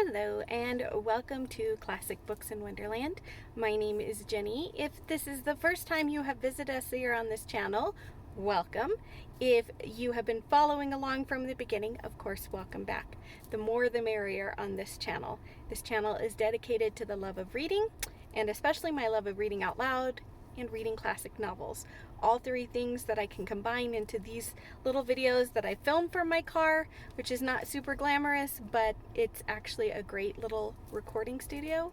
Hello and welcome to Classic Books in Wonderland. My name is Jenny. If this is the first time you have visited us here on this channel, welcome. If you have been following along from the beginning, of course, welcome back. The more the merrier on this channel. This channel is dedicated to the love of reading, and especially my love of reading out loud and reading classic novels. All three things that I can combine into these little videos that I film from my car, which is not super glamorous, but it's actually a great little recording studio.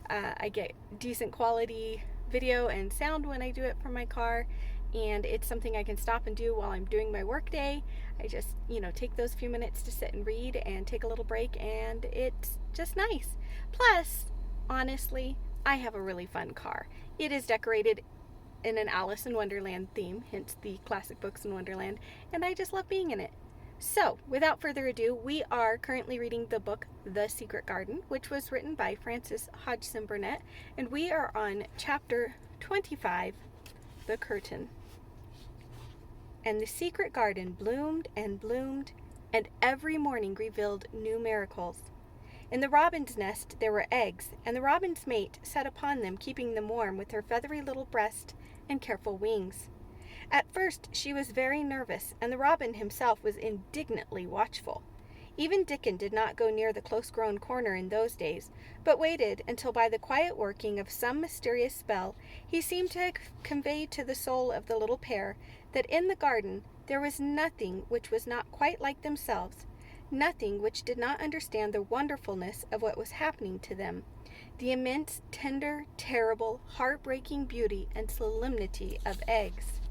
I get decent quality video and sound when I do it from my car, and it's something I can stop and do while I'm doing my work day. I just, take those few minutes to sit and read and take a little break, and it's just nice. Plus, honestly, I have a really fun car. It is decorated in an Alice in Wonderland theme, hence the Classic Books in Wonderland, and I just love being in it. So, without further ado, we are currently reading the book The Secret Garden, which was written by Frances Hodgson Burnett, and we are on chapter 25, The Curtain. And the secret garden bloomed and bloomed, and every morning revealed new miracles. In the robin's nest there were eggs, and the robin's mate sat upon them, keeping them warm with her feathery little breast and careful wings. At first she was very nervous, and the robin himself was indignantly watchful. Even Dickon did not go near the close-grown corner in those days, but waited until by the quiet working of some mysterious spell he seemed to convey to the soul of the little pair that in the garden there was nothing which was not quite like themselves, nothing which did not understand the wonderfulness of what was happening to them, the immense, tender, terrible, heartbreaking beauty and solemnity of eggs.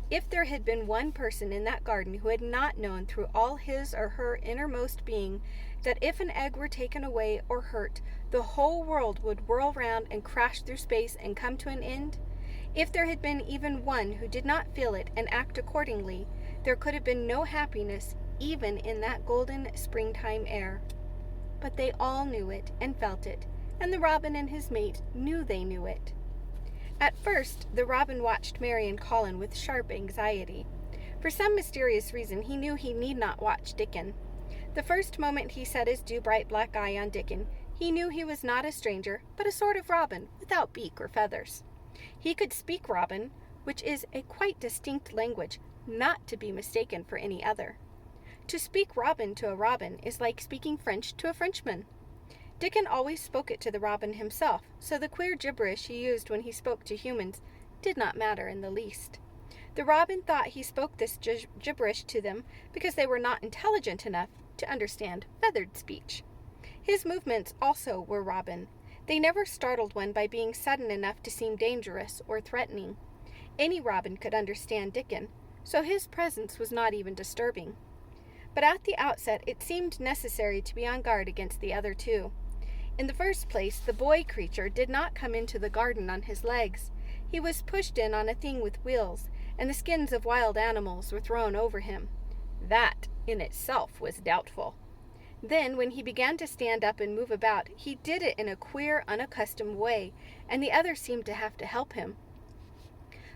If there had been one person in that garden who had not known through all his or her innermost being that if an egg were taken away or hurt, the whole world would whirl round and crash through space and come to an end, if there had been even one who did not feel it and act accordingly, there could have been no happiness even in that golden springtime air. But they all knew it and felt it, and the robin and his mate knew they knew it. At first, the robin watched Mary and Colin with sharp anxiety. For some mysterious reason, he knew he need not watch Dickon. The first moment he set his dew-bright black eye on Dickon, he knew he was not a stranger, but a sort of robin, without beak or feathers. He could speak robin, which is a quite distinct language, not to be mistaken for any other. To speak robin to a robin is like speaking French to a Frenchman. Dickon always spoke it to the robin himself, so the queer gibberish he used when he spoke to humans did not matter in the least. The robin thought he spoke this gibberish to them because they were not intelligent enough to understand feathered speech. His movements also were robin. They never startled one by being sudden enough to seem dangerous or threatening. Any robin could understand Dickon, so his presence was not even disturbing. But at the outset it seemed necessary to be on guard against the other two. In the first place, the boy creature did not come into the garden on his legs. He was pushed in on a thing with wheels, and the skins of wild animals were thrown over him. That, in itself, was doubtful. Then, when he began to stand up and move about, he did it in a queer, unaccustomed way, and the other seemed to have to help him.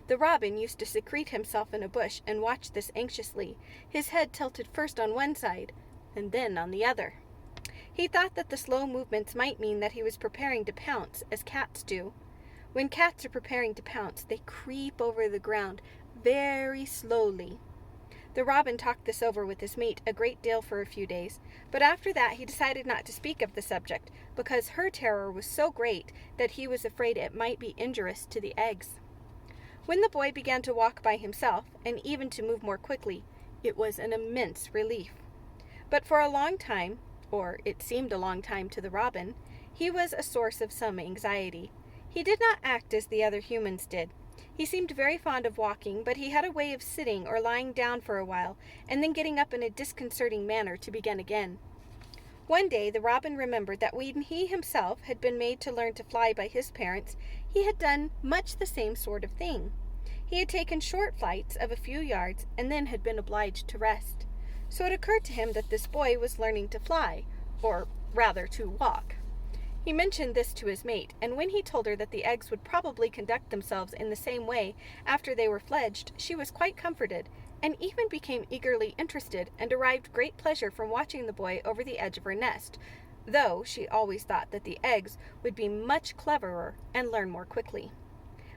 The robin used to secrete himself in a bush and watch this anxiously, his head tilted first on one side, and then on the other. He thought that the slow movements might mean that he was preparing to pounce, as cats do. When cats are preparing to pounce, they creep over the ground very slowly. The robin talked this over with his mate a great deal for a few days, but after that he decided not to speak of the subject, because her terror was so great that he was afraid it might be injurious to the eggs. When the boy began to walk by himself, and even to move more quickly, it was an immense relief. But for a long time, or it seemed a long time to the robin, he was a source of some anxiety. He did not act as the other humans did. He seemed very fond of walking, but he had a way of sitting or lying down for a while, and then getting up in a disconcerting manner to begin again. One day the robin remembered that when he himself had been made to learn to fly by his parents, he had done much the same sort of thing. He had taken short flights of a few yards and then had been obliged to rest. So it occurred to him that this boy was learning to fly, or rather to walk. He mentioned this to his mate, and when he told her that the eggs would probably conduct themselves in the same way after they were fledged, she was quite comforted, and even became eagerly interested and derived great pleasure from watching the boy over the edge of her nest, though she always thought that the eggs would be much cleverer and learn more quickly.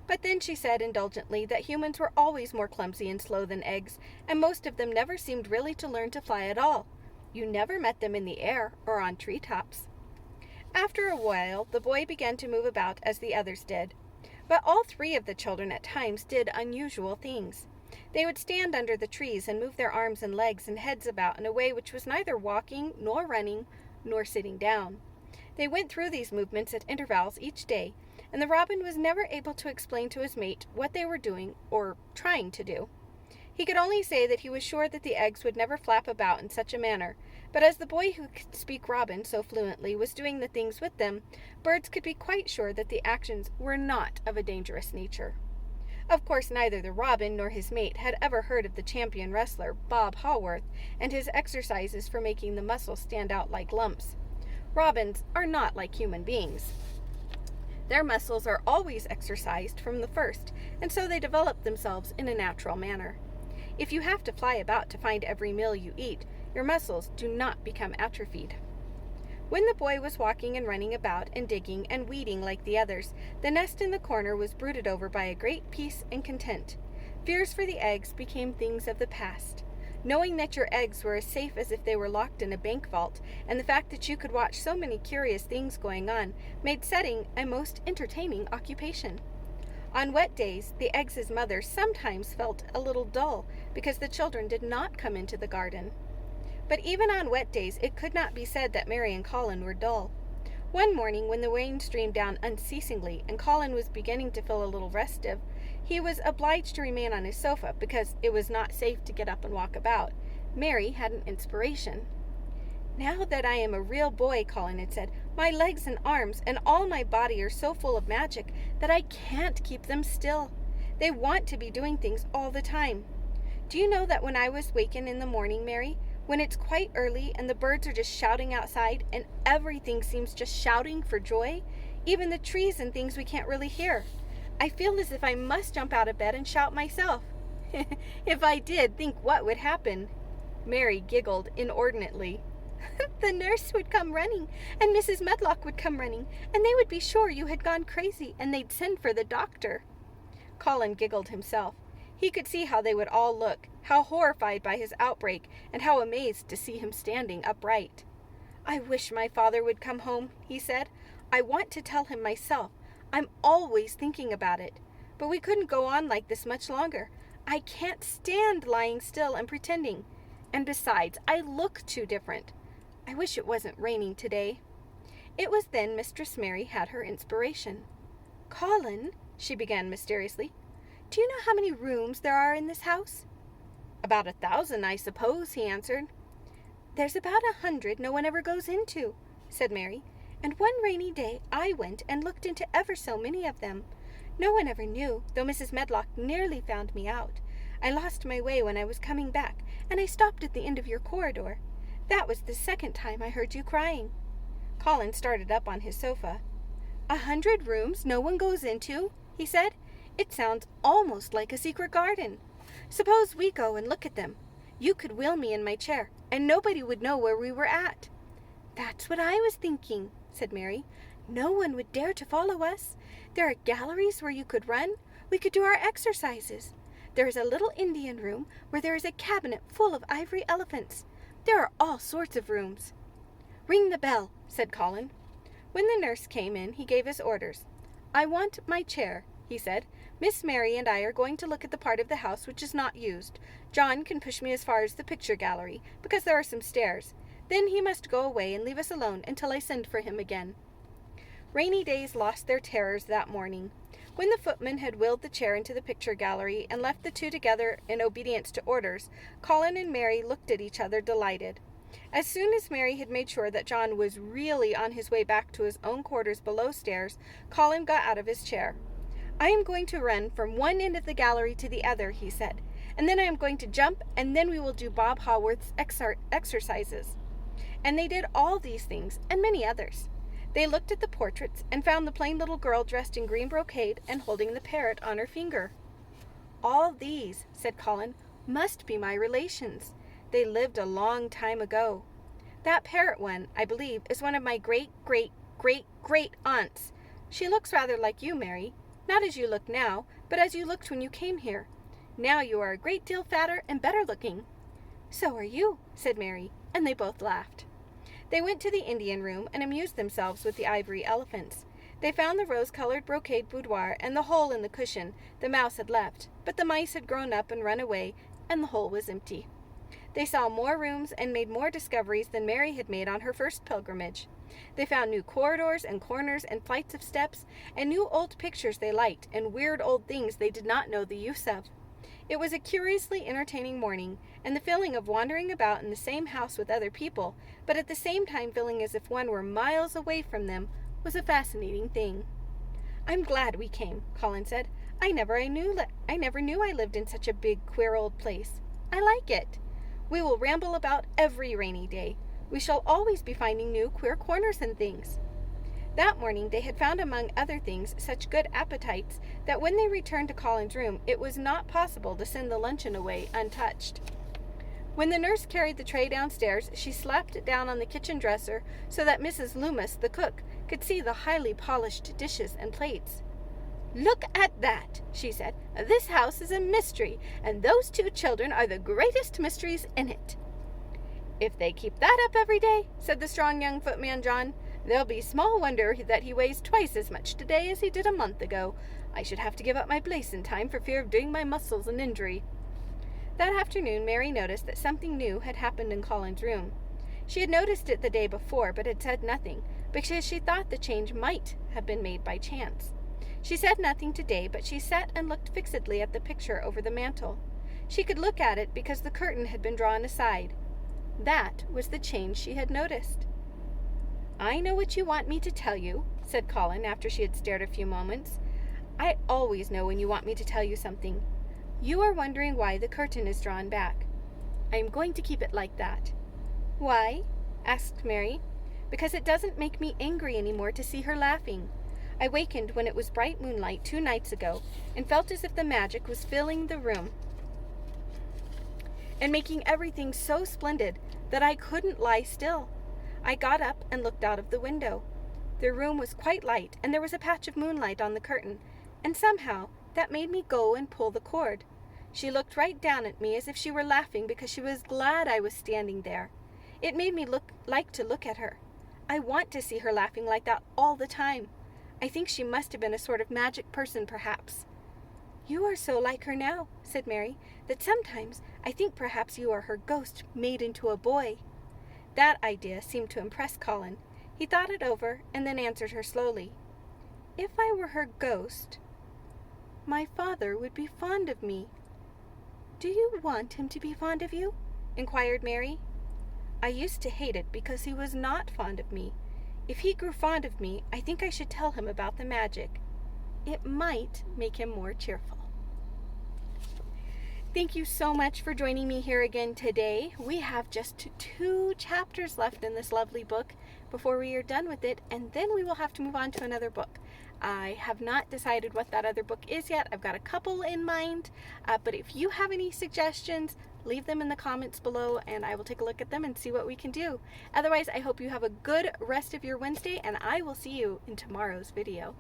But then she said indulgently that humans were always more clumsy and slow than eggs, and most of them never seemed really to learn to fly at all. You never met them in the air or on treetops. After a while, the boy began to move about as the others did. But all three of the children at times did unusual things. They would stand under the trees and move their arms and legs and heads about in a way which was neither walking, nor running, nor sitting down. They went through these movements at intervals each day, and the robin was never able to explain to his mate what they were doing or trying to do. He could only say that he was sure that the eggs would never flap about in such a manner, but as the boy who could speak robin so fluently was doing the things with them, birds could be quite sure that the actions were not of a dangerous nature. Of course, neither the robin nor his mate had ever heard of the champion wrestler, Bob Haworth, and his exercises for making the muscles stand out like lumps. Robins are not like human beings. Their muscles are always exercised from the first, and so they develop themselves in a natural manner. If you have to fly about to find every meal you eat, your muscles do not become atrophied. When the boy was walking and running about and digging and weeding like the others, the nest in the corner was brooded over by a great peace and content. Fears for the eggs became things of the past. Knowing that your eggs were as safe as if they were locked in a bank vault, and the fact that you could watch so many curious things going on, made setting a most entertaining occupation. On wet days, the eggs' mother sometimes felt a little dull because the children did not come into the garden. But even on wet days, it could not be said that Mary and Colin were dull. One morning, when the rain streamed down unceasingly and Colin was beginning to feel a little restive, he was obliged to remain on his sofa because it was not safe to get up and walk about. Mary had an inspiration. "Now that I am a real boy," Colin had said, "my legs and arms and all my body are so full of magic that I can't keep them still. They want to be doing things all the time. Do you know that when I was wakened in the morning, Mary, when it's quite early and the birds are just shouting outside and everything seems just shouting for joy, even the trees and things we can't really hear, I feel as if I must jump out of bed and shout myself. If I did, think what would happen." Mary giggled inordinately. "The nurse would come running, and Mrs. Medlock would come running, and they would be sure you had gone crazy, and they'd send for the doctor." Colin giggled himself. He could see how they would all look, how horrified by his outbreak, and how amazed to see him standing upright. "I wish my father would come home," he said. "I want to tell him myself. I'm always thinking about it. But we couldn't go on like this much longer. I can't stand lying still and pretending. And besides, I look too different. I wish it wasn't raining today." It was then Mistress Mary had her inspiration. "Colin," she began mysteriously, "do you know how many rooms there are in this house?" "About 1,000, I suppose," he answered. "There's about 100 no one ever goes into," said Mary. "And one rainy day I went and looked into ever so many of them. No one ever knew, though Mrs. Medlock nearly found me out. I lost my way when I was coming back, and I stopped at the end of your corridor. That was the second time I heard you crying." Colin started up on his sofa. 100 rooms no one goes into?" he said. "It sounds almost like a secret garden. Suppose we go and look at them. You could wheel me in my chair, and nobody would know where we were at." "That's what I was thinking," said Mary. "No one would dare to follow us. There are galleries where you could run. We could do our exercises. There is a little Indian room where there is a cabinet full of ivory elephants. There are all sorts of rooms." "Ring the bell," said Colin. When the nurse came in, he gave his orders. "I want my chair," he said. "Miss Mary and I are going to look at the part of the house which is not used. John can push me as far as the picture gallery, because there are some stairs. Then he must go away and leave us alone until I send for him again." Rainy days lost their terrors that morning. When the footman had wheeled the chair into the picture gallery and left the two together in obedience to orders, Colin and Mary looked at each other delighted. As soon as Mary had made sure that John was really on his way back to his own quarters below stairs, Colin got out of his chair. "I am going to run from one end of the gallery to the other," he said, "and then I am going to jump, and then we will do Bob Haworth's exercises." And they did all these things, and many others. They looked at the portraits, and found the plain little girl dressed in green brocade and holding the parrot on her finger. "All these," said Colin, "must be my relations. They lived a long time ago. That parrot one, I believe, is one of my great aunts. She looks rather like you, Mary. Not as you look now, but as you looked when you came here. Now you are a great deal fatter and better looking." "So are you," said Mary, and they both laughed. They went to the Indian room and amused themselves with the ivory elephants. They found the rose-colored brocade boudoir and the hole in the cushion the mouse had left, but the mice had grown up and run away, and the hole was empty. They saw more rooms and made more discoveries than Mary had made on her first pilgrimage. They found new corridors and corners and flights of steps, and new old pictures they liked, and weird old things they did not know the use of. It was a curiously entertaining morning, and the feeling of wandering about in the same house with other people, but at the same time feeling as if one were miles away from them, was a fascinating thing. "I'm glad we came," Colin said. I never knew I lived in such a big, queer old place. I like it. We will ramble about every rainy day. We shall always be finding new, queer corners and things." That morning they had found among other things such good appetites that when they returned to Colin's room it was not possible to send the luncheon away untouched. When the nurse carried the tray downstairs, she slapped it down on the kitchen dresser so that Mrs. Loomis, the cook, could see the highly polished dishes and plates. "Look at that," she said. "This house is a mystery, and those two children are the greatest mysteries in it." "If they keep that up every day," said the strong young footman John, "there'll be small wonder that he weighs twice as much today as he did a month ago. I should have to give up my place in time for fear of doing my muscles an injury." That afternoon Mary noticed that something new had happened in Colin's room. She had noticed it the day before, but had said nothing, because she thought the change might have been made by chance. She said nothing today, but she sat and looked fixedly at the picture over the mantel. She could look at it because the curtain had been drawn aside. That was the change she had noticed. "I know what you want me to tell you," said Colin after she had stared a few moments. "I always know when you want me to tell you something. You are wondering why the curtain is drawn back. I am going to keep it like that." "Why?" asked Mary. "Because it doesn't make me angry any more to see her laughing. I wakened when it was bright moonlight 2 nights ago and felt as if the magic was filling the room and making everything so splendid that I couldn't lie still. I got up and looked out of the window. The room was quite light, and there was a patch of moonlight on the curtain, and somehow that made me go and pull the cord. She looked right down at me as if she were laughing because she was glad I was standing there. It made me like to look at her. I want to see her laughing like that all the time. I think she must have been a sort of magic person, perhaps." "You are so like her now," said Mary, "that sometimes I think perhaps you are her ghost made into a boy." That idea seemed to impress Colin. He thought it over and then answered her slowly. "If I were her ghost, my father would be fond of me." "Do you want him to be fond of you?" inquired Mary. "I used to hate it because he was not fond of me. If he grew fond of me, I think I should tell him about the magic. It might make him more cheerful." Thank you so much for joining me here again today. We have just 2 chapters left in this lovely book before we are done with it, and then we will have to move on to another book. I have not decided what that other book is yet. I've got a couple in mind, but if you have any suggestions, leave them in the comments below and I will take a look at them and see what we can do. Otherwise, I hope you have a good rest of your Wednesday, and I will see you in tomorrow's video.